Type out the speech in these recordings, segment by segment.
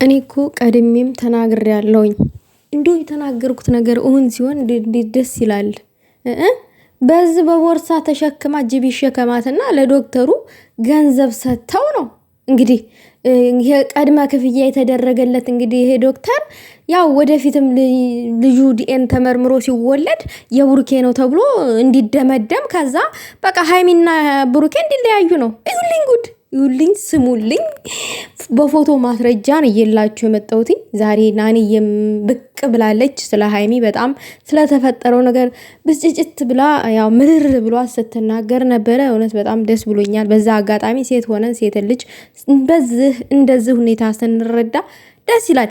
እኔ እኮ ቀድሜም ተናግሬያለሁኝ። እንደው የተናገርኩት ነገር እውን ሲሆን እንዴት ደስ ይላል። በዚህ በቦርሳ ተሸክማ ጅብ ይሸከማትና ለዶክተሩ ገንዘብ ሰጥተው ነው እንግዲህ የቀድመ ክፍያ የተደረገለት። እንግዲህ ይሄ ዶክተር ያው ወደፊትም ልጁ ዲኤን ተመርምሮ ሲወለድ የብሩኬ ነው ተብሎ እንዲደመደም ከዛ በቃ ሃይሚና ብሩኬ እንዲለያዩ ነው። ይሁልኝ ጉድ ይሁልኝ ስሙልኝ። በፎቶ ማስረጃ ነው እየላችሁ የመጣሁት። ዛሬ ናኒዬም ብቅ ብላለች። ስለ ሃይሚ በጣም ስለተፈጠረው ነገር ብስጭጭት ብላ ያው ምርር ብሏ ስትናገር ነበረ። እውነት በጣም ደስ ብሎኛል። በዛ አጋጣሚ ሴት ሆነን ሴት ልጅ እንደዚህ ሁኔታ ስንረዳ ደስ ይላል።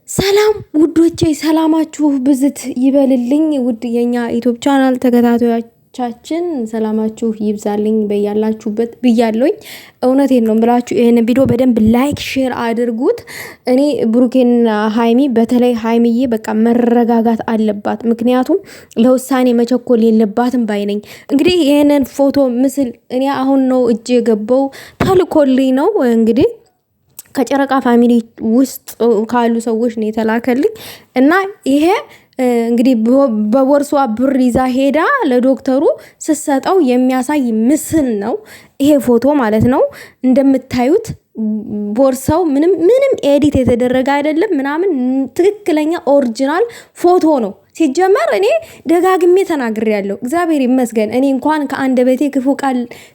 ሰላም ውዶቼ፣ ሰላማችሁ ብዝት ይበልልኝ። ውድ የኛ ዩቲዩብ ቻናል ተከታታዮቻችን ሰላማችሁ ይብዛልኝ በያላችሁበት ብያለሁኝ። እውነቴን ነው ብላችሁ ይሄን ቪዲዮ በደንብ ላይክ ሼር አድርጉት። እኔ ብሩኬና ሃይሚ በተለይ ሃይሚዬ በቃ መረጋጋት አለባት። ምክንያቱም ለውሳኔ መቸኮል የለባትም ባይነኝ። እንግዲህ ይሄንን ፎቶ ምስል እኔ አሁን ነው እጅ የገባው ተልኮልኝ ነው እንግዲህ ከጨረቃ ፋሚሊ ውስጥ ካሉ ሰዎች ነው የተላከልኝ እና ይሄ እንግዲህ በቦርሷ ብር ይዛ ሄዳ ለዶክተሩ ስትሰጠው የሚያሳይ ምስል ነው ይሄ ፎቶ ማለት ነው። እንደምታዩት ቦርሳው ምንም ኤዲት የተደረገ አይደለም ምናምን ትክክለኛ ኦሪጂናል ፎቶ ነው። ሲጀመር እኔ ደጋግሜ ተናግሬያለሁ። እግዚአብሔር ይመስገን እኔ እንኳን ከአንደበቴ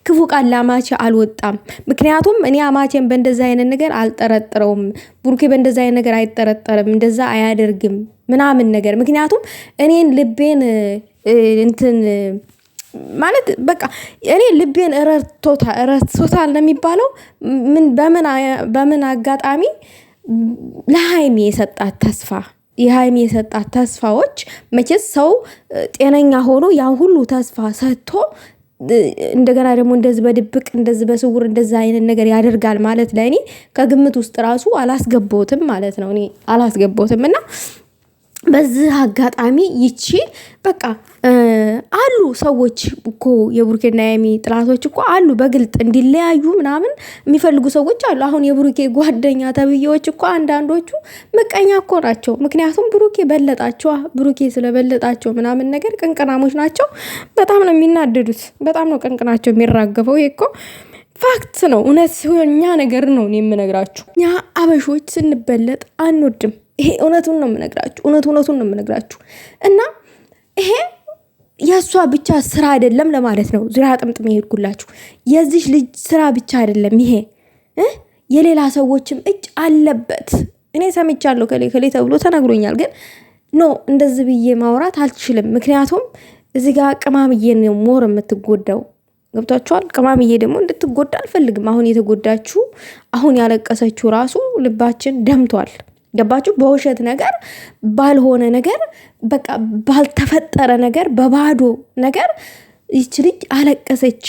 ክፉ ቃል ላማቼ አልወጣም። ምክንያቱም እኔ አማቼን በእንደዛ አይነት ነገር አልጠረጥረውም። ብሩኬ በእንደዛ አይነት ነገር አይጠረጠርም፣ እንደዛ አያደርግም ምናምን ነገር። ምክንያቱም እኔን ልቤን እንትን ማለት በቃ እኔ ልቤን ረድቶታል ነው የሚባለው። በምን አጋጣሚ ለሃይሚ የሰጣት ተስፋ የሃይሚ የሰጣት ተስፋዎች መቼስ ሰው ጤነኛ ሆኖ ያ ሁሉ ተስፋ ሰጥቶ እንደገና ደግሞ እንደዚህ በድብቅ እንደዚህ በስውር እንደዚህ አይነት ነገር ያደርጋል ማለት ለእኔ ከግምት ውስጥ ራሱ አላስገባሁትም ማለት ነው። እኔ አላስገባሁትም እና በዚህ አጋጣሚ ይቺ በቃ አሉ ሰዎች እኮ የብሩኬና የሃይሚ ጥላቶች እኮ አሉ፣ በግልጥ እንዲለያዩ ምናምን የሚፈልጉ ሰዎች አሉ። አሁን የብሩኬ ጓደኛ ተብዬዎች እኮ አንዳንዶቹ ምቀኛ እኮ ናቸው። ምክንያቱም ብሩኬ በለጣቸው፣ ብሩኬ ስለበለጣቸው ምናምን ነገር ቅንቅናሞች ናቸው። በጣም ነው የሚናደዱት፣ በጣም ነው ቅንቅናቸው የሚራገፈው። ይሄ እኮ ፋክት ነው፣ እውነተኛ ነገር ነው የምነግራችሁ። ያ አበሾች ስንበለጥ አንወድም። ይሄ እውነቱን ነው የምነግራችሁ፣ እውነቱን ነው የምነግራችሁ። እና ይሄ የእሷ ብቻ ስራ አይደለም ለማለት ነው። ዙሪያ ጥምጥም ይሄድኩላችሁ። የዚህ ልጅ ስራ ብቻ አይደለም ይሄ፣ የሌላ ሰዎችም እጅ አለበት። እኔ ሰምቻለሁ ከሌ ተብሎ ተነግሮኛል። ግን ኖ እንደዚህ ብዬ ማውራት አልችልም። ምክንያቱም እዚህ ጋር ቅማምዬ ነው ሞር የምትጎዳው። ገብቷችኋል? ቅማምዬ ደግሞ እንድትጎዳ አልፈልግም። አሁን የተጎዳችሁ አሁን ያለቀሰችው ራሱ ልባችን ደምቷል። ገባችሁ? በውሸት ነገር ባልሆነ ነገር በቃ ባልተፈጠረ ነገር በባዶ ነገር ይች ልጅ አለቀሰች፣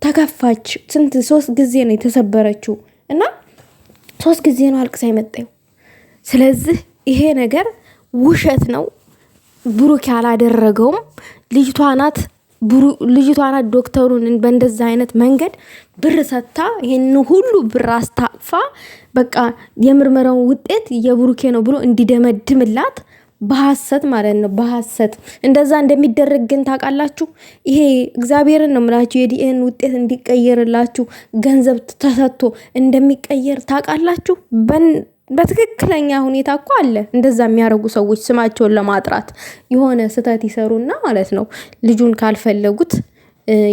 ተከፋች። 3 ጊዜ ነው የተሰበረችው እና 3 ጊዜ ነው አልቅሳ የመጣው። ስለዚህ ይሄ ነገር ውሸት ነው። ብሩክ ያላደረገውም ልጅቷ ናት ዶክተሩን በእንደዛ አይነት መንገድ ብር ሰጥታ ይሄን ሁሉ ብር አስታቅፋ በቃ የምርመራውን ውጤት የብሩኬ ነው ብሎ እንዲደመድምላት በሐሰት ማለት ነው። በሐሰት እንደዛ እንደሚደረግ ግን ታውቃላችሁ። ይሄ እግዚአብሔርን ነው የምላችሁ። የዲኤን ውጤት እንዲቀየርላችሁ ገንዘብ ተሰጥቶ እንደሚቀየር ታውቃላችሁ። በትክክለኛ ሁኔታ እኮ አለ እንደዛ የሚያደርጉ ሰዎች ስማቸውን ለማጥራት የሆነ ስህተት ይሰሩና ማለት ነው። ልጁን ካልፈለጉት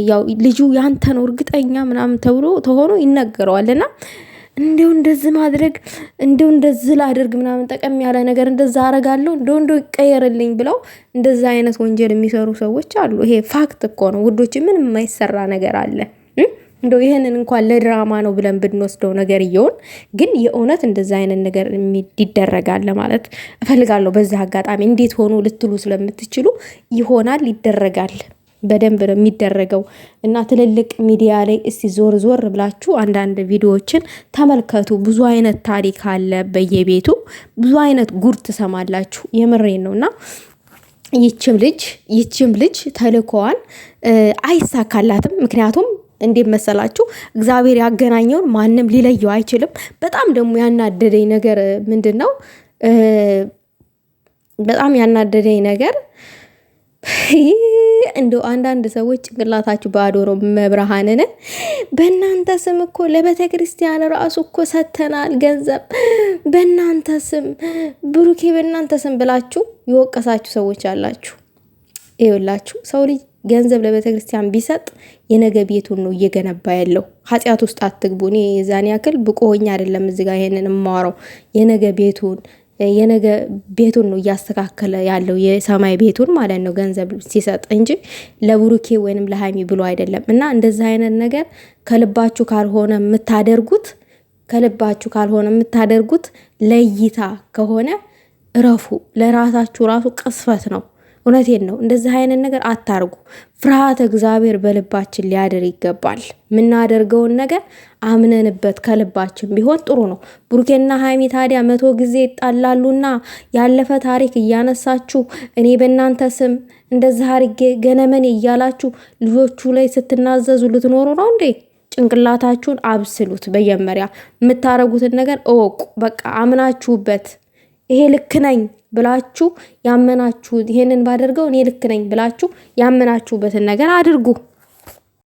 ያው ልጁ ያንተ ነው እርግጠኛ ምናምን ተብሎ ተሆኖ ይነገረዋልና እንደው እንደዚህ ማድረግ እንደው እንደዚህ ላድርግ ምናምን ጠቀም ያለ ነገር እንደዛ አረጋለሁ እንደው ይቀየርልኝ ብለው እንደዛ አይነት ወንጀል የሚሰሩ ሰዎች አሉ። ይሄ ፋክት እኮ ነው ውዶች። ምንም የማይሰራ ነገር አለ። እንደው ይሄንን እንኳን ለድራማ ነው ብለን ብንወስደው ነገር ይሁን፣ ግን የእውነት እንደዛ አይነት ነገር ይደረጋል ማለት እፈልጋለሁ። በዚህ አጋጣሚ እንዴት ሆኖ ልትሉ ስለምትችሉ ይሆናል፣ ይደረጋል። በደንብ ነው የሚደረገው እና ትልልቅ ሚዲያ ላይ እስቲ ዞር ብላችሁ አንዳንድ ቪዲዮዎችን ተመልከቱ። ብዙ አይነት ታሪክ አለ በየቤቱ፣ ብዙ አይነት ጉድ ትሰማላችሁ። የምሬን ነውና ይችም ልጅ ተልኮዋን አይሳካላትም። ምክንያቱም እንዴት መሰላችሁ? እግዚአብሔር ያገናኘውን ማንም ሊለየው አይችልም። በጣም ደግሞ ያናደደኝ ነገር ምንድነው? በጣም ያናደደኝ ነገር እንደው አንዳንድ ሰዎች ጭንቅላታችሁ ባዶ ነው። መብርሃንን በእናንተ ስም እኮ ለቤተ ክርስቲያን ራሱ እኮ ሰተናል ገንዘብ በእናንተ ስም ብሩኬ በእናንተ ስም ብላችሁ የወቀሳችሁ ሰዎች አላችሁ። ይኸውላችሁ ሰው ልጅ ገንዘብ ለቤተ ክርስቲያን ቢሰጥ የነገ ቤቱን ነው እየገነባ ያለው። ኃጢአት ውስጥ አትግቡ። እኔ የዛን ያክል ብቁ ሆኜ አይደለም እዚህ ጋር ይሄንን የማወራው። የነገ ቤቱን ነው እያስተካከለ ያለው የሰማይ ቤቱን ማለት ነው ገንዘብ ሲሰጥ እንጂ ለብሩኬ ወይንም ለሃይሚ ብሎ አይደለም። እና እንደዚህ አይነት ነገር ከልባችሁ ካልሆነ የምታደርጉት ለይታ ከሆነ እረፉ። ለራሳችሁ ራሱ ቅስፈት ነው። እውነቴን ነው። እንደዚህ አይነት ነገር አታርጉ። ፍርሃተ እግዚአብሔር በልባችን ሊያድር ይገባል። የምናደርገውን ነገር አምነንበት ከልባችን ቢሆን ጥሩ ነው። ብሩኬና ሃይሚ ታዲያ 100 ጊዜ ይጣላሉና ያለፈ ታሪክ እያነሳችሁ እኔ በእናንተ ስም እንደዚህ አርጌ ገነመኔ እያላችሁ ልጆቹ ላይ ስትናዘዙ ልትኖሩ ነው እንዴ? ጭንቅላታችሁን አብስሉት። በየመሪያ የምታረጉትን ነገር እወቁ። በቃ አምናችሁበት ይሄ ልክ ነኝ ብላችሁ ያመናችሁት ይሄንን ባደርገው እኔ ልክ ነኝ ብላችሁ ያመናችሁበትን ነገር አድርጉ።